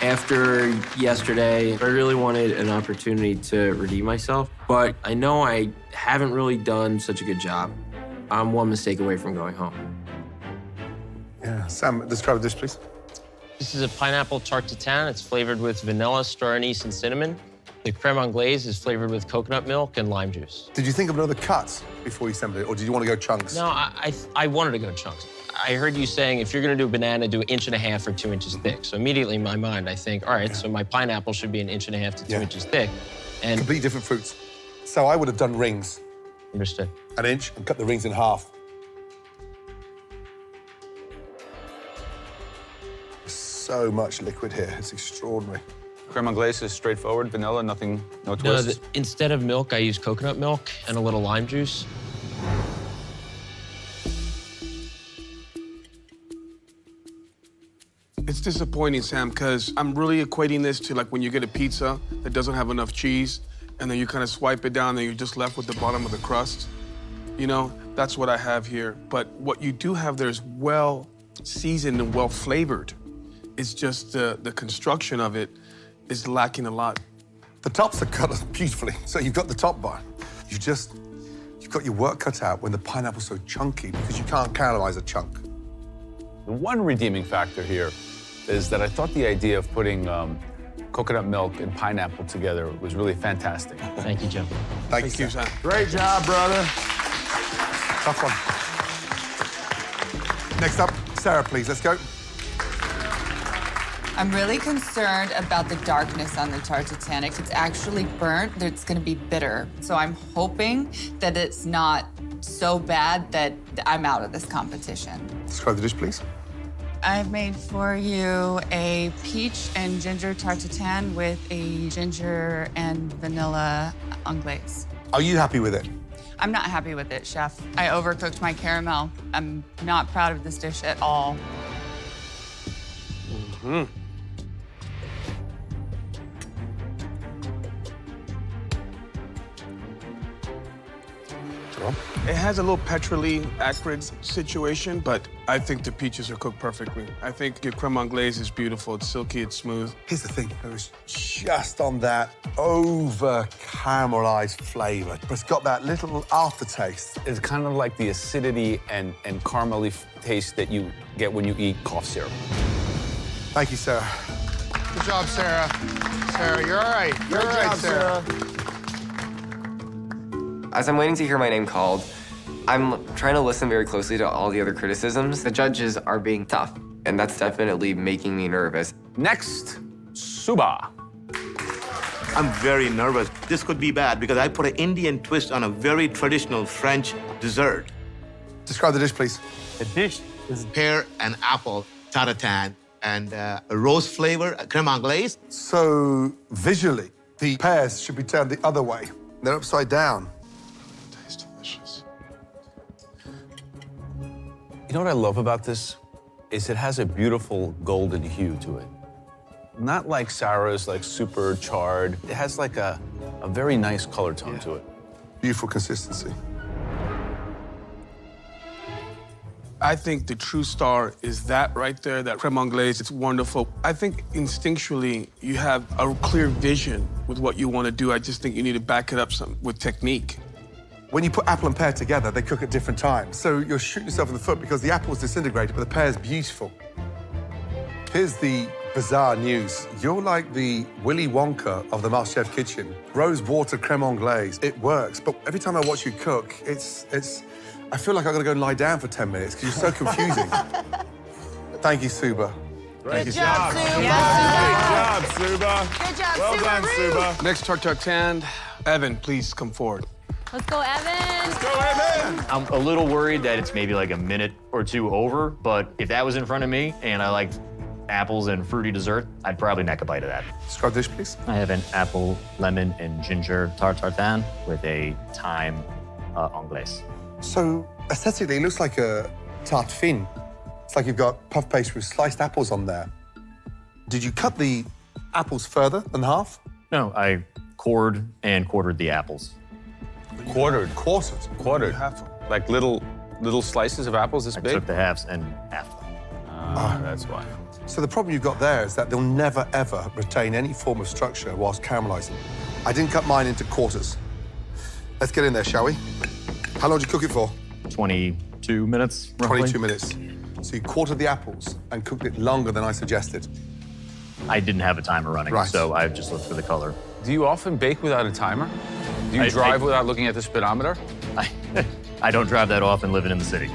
After yesterday, I really wanted an opportunity to redeem myself, but I know I haven't really done such a good job. I'm one mistake away from going home. Yeah, Sam, describe the dish, please. This is a pineapple tarte tatin. It's flavored with vanilla, star anise, and cinnamon. The creme anglaise is flavored with coconut milk and lime juice. Did you think of another cut before you assembled it, or did you want to go chunks? No, I wanted to go chunks. I heard you saying if you're gonna do a banana, do 1.5 inches or 2 inches thick. So immediately in my mind, I think, all right, so my pineapple should be 1.5 inches to 2 inches thick. And completely different fruits. So I would have done rings. Understood. 1 inch and cut the rings in half. So much liquid here, it's extraordinary. Creme anglaise is straightforward, vanilla, nothing, no twists. Instead of milk, I use coconut milk and a little lime juice. It's disappointing, Sam, because I'm really equating this to like when you get a pizza that doesn't have enough cheese, and then you kind of swipe it down and you're just left with the bottom of the crust. You know, that's what I have here. But what you do have there is well seasoned and well flavored. It's just the construction of it is lacking a lot. The tops are cut beautifully, so you've got the top bar. You've got your work cut out when the pineapple's so chunky because you can't caramelize a chunk. The one redeeming factor here is that I thought the idea of putting coconut milk and pineapple together was really fantastic. Thank you, Joe. Thank you, Sam. Great job, brother. Tough one. Next up, Sarah, please, let's go. I'm really concerned about the darkness on the tarte tatin. If it's actually burnt, it's gonna be bitter. So I'm hoping that it's not so bad that I'm out of this competition. Describe the dish, please. I've made for you a peach and ginger tarte tatin with a ginger and vanilla anglaise. Are you happy with it? I'm not happy with it, chef. I overcooked my caramel. I'm not proud of this dish at all. Mm-hmm. It has a little petrol-y, acrid situation, but I think the peaches are cooked perfectly. I think your creme anglaise is beautiful. It's silky, it's smooth. Here's the thing, it was just on that over-caramelized flavor, but it's got that little aftertaste. It's kind of like the acidity and caramely taste that you get when you eat cough syrup. Thank you, Sarah. Good job, Sarah. Sarah, you're all right. You're all right, Sarah. As I'm waiting to hear my name called, I'm trying to listen very closely to all the other criticisms. The judges are being tough, and that's definitely making me nervous. Next, Suba. I'm very nervous. This could be bad because I put an Indian twist on a very traditional French dessert. Describe the dish, please. The dish is pear and apple tartare and a rose flavor, creme anglaise. So visually, the pears should be turned the other way. They're upside down. Tastes delicious. You know what I love about this? Is it has a beautiful golden hue to it. Not like Sarah's, like super charred. It has like a very nice color tone to it. Beautiful consistency. I think the true star is that right there, that creme anglaise. It's wonderful. I think instinctually you have a clear vision with what you want to do. I just think you need to back it up with technique. When you put apple and pear together, they cook at different times. So you're shooting yourself in the foot because the apple's disintegrated, but the pear's beautiful. Here's the bizarre news. You're like the Willy Wonka of the Masterchef kitchen. Rose water creme anglaise, it works. But every time I watch you cook, I feel like I've got to go and lie down for 10 minutes because you're so confusing. Thank you, Suba. Good job, Suba. Great job, Suba. Good job, Well Suba. done, Suba. Next tarte tatin, Evan, please come forward. Let's go, Evan. Go, Evan. I'm a little worried that it's maybe like a minute or two over, but if that was in front of me and I liked apples and fruity dessert, I'd probably neck a bite of that. Describe the dish, please. I have an apple, lemon, and ginger tarte tatin with a thyme anglaise. So aesthetically, it looks like a tarte fine. It's like you've got puff pastry with sliced apples on there. Did you cut the apples further than half? No, I cored and quartered the apples. Quartered. Quartered. Half. Like little slices of apples this I big? took the halves and half them. That's why. So the problem you've got there is that they'll never, ever retain any form of structure whilst caramelizing. I didn't cut mine into quarters. Let's get in there, shall we? How long did you cook it for? 22 minutes, roughly. 22 minutes. So you quartered the apples and cooked it longer than I suggested. I didn't have a timer running, Right. so I just looked for the color. Do you often bake without a timer? Do you drive without looking at the speedometer? I don't drive that often living in the city.